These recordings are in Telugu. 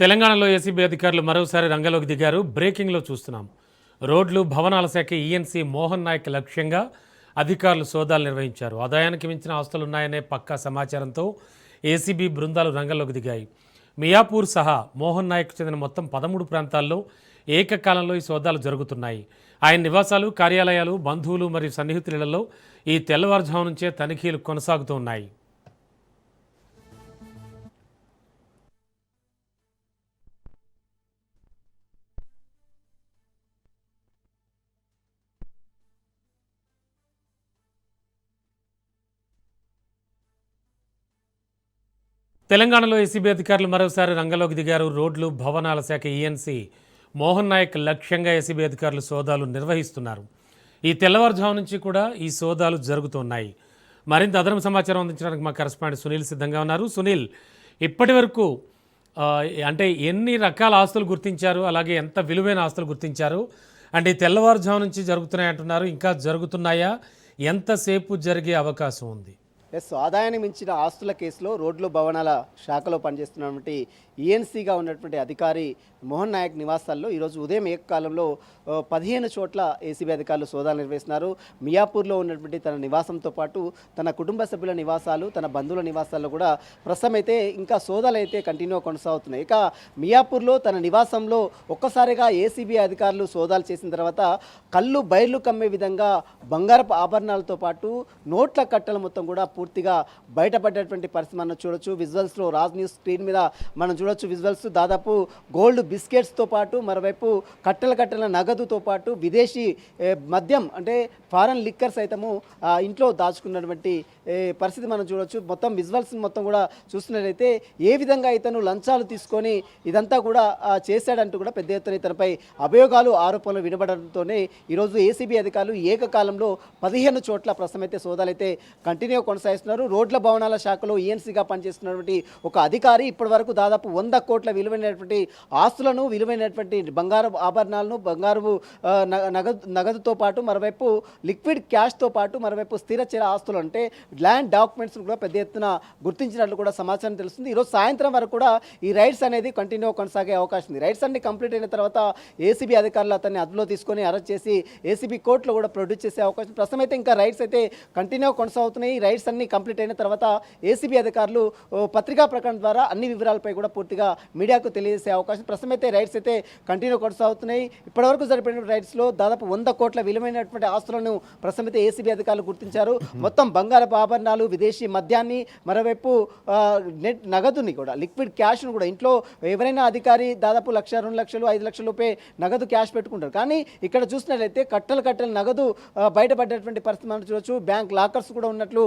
తెలంగాణలో ఏసీబీ అధికారులు మరోసారి రంగంలోకి దిగారు. బ్రేకింగ్లో చూస్తున్నాం. రోడ్లు భవనాల శాఖ ఈఎన్సీ మోహన్ నాయక్ లక్ష్యంగా అధికారులు సోదాలు నిర్వహించారు. ఆదాయానికి మించిన ఆస్తులున్నాయనే పక్కా సమాచారంతో ఏసీబీ బృందాలు రంగంలోకి దిగాయి. మియాపూర్ సహా మోహన్ నాయక్ చెందిన మొత్తం 13 ప్రాంతాల్లో ఏకకాలంలో ఈ సోదాలు జరుగుతున్నాయి. ఆయన నివాసాలు, కార్యాలయాలు, బంధువులు మరియు సన్నిహితులలో ఈ తెల్లవారుజాము నుంచే తనిఖీలు కొనసాగుతూ ఉన్నాయి. తెలంగాణలో ఏసీబీ అధికారులు మరోసారి రంగంలోకి దిగారు. రోడ్లు భవనాల శాఖ ఈఎన్సీ మోహన్ నాయక్ లక్ష్యంగా ఏసీబీ అధికారులు సోదాలు నిర్వహిస్తున్నారు. ఈ తెల్లవారుజాము నుంచి కూడా ఈ సోదాలు జరుగుతున్నాయి. మరింత అదనపు సమాచారం అందించడానికి మా కరెస్పాండెంట్ సునీల్ సిద్ధంగా ఉన్నారు. సునీల్, ఇప్పటి వరకు అంటే ఎన్ని రకాల ఆస్తులు గుర్తించారు, అలాగే ఎంత విలువైన ఆస్తులు గుర్తించారు? అంటే ఈ తెల్లవారుజాము నుంచి జరుగుతున్నాయి అంటున్నారు, ఇంకా జరుగుతున్నాయా? ఎంతసేపు జరిగే అవకాశం ఉంది? ఆదాయాన్ని మించిన ఆస్తుల కేసులో రోడ్లు భవనాల శాఖలో పనిచేస్తున్నటువంటి ఈఎన్సీగా ఉన్నటువంటి అధికారి మోహన్ నాయక్ నివాసాల్లో ఈరోజు ఉదయం ఏకకాలంలో 15 చోట్ల ఏసీబీ అధికారులు సోదాలు నిర్వహిస్తున్నారు. మియాపూర్లో ఉన్నటువంటి తన నివాసంతో పాటు తన కుటుంబ సభ్యుల నివాసాలు, తన బంధువుల నివాసాల్లో కూడా ప్రస్తుతం అయితే ఇంకా సోదాలు అయితే కంటిన్యూ కొనసాగుతున్నాయి. ఇక మియాపూర్లో తన నివాసంలో ఒక్కసారిగా ఏసీబీ అధికారులు సోదాలు చేసిన తర్వాత కళ్ళు బయర్లు కమ్మే విధంగా బంగారపు ఆభరణాలతో పాటు నోట్ల కట్టలు మొత్తం కూడా పూర్తిగా బయటపడ్డటువంటి పరిస్థితి మనం చూడొచ్చు. విజువల్స్లో రాజ్ న్యూస్ స్క్రీన్ మీద మనం చూడొచ్చు. విజువల్స్ దాదాపు గోల్డ్ బిస్కెట్స్తో పాటు మరోవైపు కట్టల నగదుతో పాటు విదేశీ మద్యం అంటే ఫారెన్ లిక్కర్ సైతము ఇంట్లో దాచుకున్నటువంటి పరిస్థితి మనం చూడొచ్చు. మొత్తం విజువల్స్ మొత్తం కూడా చూస్తున్నట్లయితే ఏ విధంగా ఇతను లంచాలు తీసుకొని ఇదంతా కూడా చేశాడంటూ కూడా పెద్ద ఎత్తున ఇతనిపై అభియోగాలు, ఆరోపణలు వినబడంతోనే ఈరోజు ఏసీబీ అధికారులు ఏకకాలంలో 15 చోట్ల ప్రస్తుతం అయితే సోదాలు అయితే కంటిన్యూ కొనసాగిస్తున్నారు. రోడ్ల భవనాల శాఖలో ఈఎన్సీగా పనిచేస్తున్నటువంటి ఒక అధికారి ఇప్పటి వరకు దాదాపు 100 కోట్ల విలువైనటువంటి ఆస్తులను, విలువైనటువంటి బంగారు ఆభరణాలను, బంగారు నగదుతో పాటు మరోవైపు లిక్విడ్ క్యాష్తో పాటు మరోవైపు స్థిరచర ఆస్తులు అంటే ల్యాండ్ డాక్యుమెంట్స్ కూడా పెద్ద ఎత్తున గుర్తించినట్లు కూడా సమాచారం తెలుస్తుంది. ఈరోజు సాయంత్రం వరకు కూడా ఈ రైడ్స్ అనేది కంటిన్యూ కొనసాగే అవకాశం ఉంది. రైడ్స్ అన్ని కంప్లీట్ అయిన తర్వాత ఏసీబీ అధికారులు అతన్ని అదుపులో తీసుకొని అరెస్ట్ చేసి ఏసీబీ కోర్టులో కూడా ప్రొడ్యూస్ చేసే అవకాశం. ప్రస్తుతం అయితే ఇంకా రైడ్స్ అయితే కంటిన్యూ కొనసాగుతున్నాయి. ఈ రైడ్స్ అన్ని కంప్లీట్ అయిన తర్వాత ఏసీబీ అధికారులు పత్రికా ప్రకటన ద్వారా అన్ని వివరాలపై కూడా పూర్తిగా మీడియాకు తెలియజేసే అవకాశం. ప్రస్తుతం అయితే రైడ్స్ అయితే కంటిన్యూ కొనసాగుతున్నాయి. ఇప్పటివరకు జరిపిన రైడ్స్లో దాదాపు 100 కోట్ల విలువైనటువంటి ఆస్తులను ప్రస్తుతం అయితే ఏసీబీ అధికారులు గుర్తించారు. మొత్తం బంగారపు ఆభరణాలు, విదేశీ మద్యాన్ని, మరోవైపు నగదుని కూడా, లిక్విడ్ క్యాష్ను కూడా ఇంట్లో ఎవరైనా అధికారి దాదాపు 1 లక్ష, 2 లక్షలు, 5 లక్షల రూపాయ నగదు క్యాష్ పెట్టుకుంటారు. కానీ ఇక్కడ చూసినట్లయితే కట్టలు నగదు బయటపడ్డటువంటి పరిస్థితి మనం చూడొచ్చు. బ్యాంక్ లాకర్స్ కూడా ఉన్నట్లు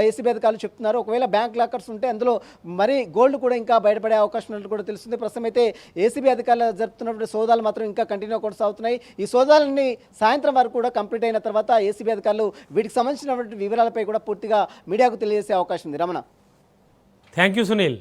ఏసీబీ అధికారులు చెప్తున్నారు. ఒకవేళ బ్యాంక్ లాకర్స్ ఉంటే అందులో మరి గోల్డ్ కూడా ఇంకా బయటపడే అవకాశం ఉన్నట్లు కూడా తెలుస్తుంది. ప్రస్తుతం అయితే ఏసీబీ అధికారులు జరుపుతున్నటువంటి సోదాలు మాత్రం ఇంకా కంటిన్యూ కొనసాగుతున్నాయి. ఈ సోదాలన్నీ సాయంత్రం వరకు కూడా కంప్లీట్ అయిన తర్వాత ఏసీబీ అధికారులు వీటికి సంబంధించినటువంటి వివరాలపై కూడా పూర్తిగా మీడియాకు తెలియజేసే అవకాశం ఉంది. రమణ. Thank you Sunil.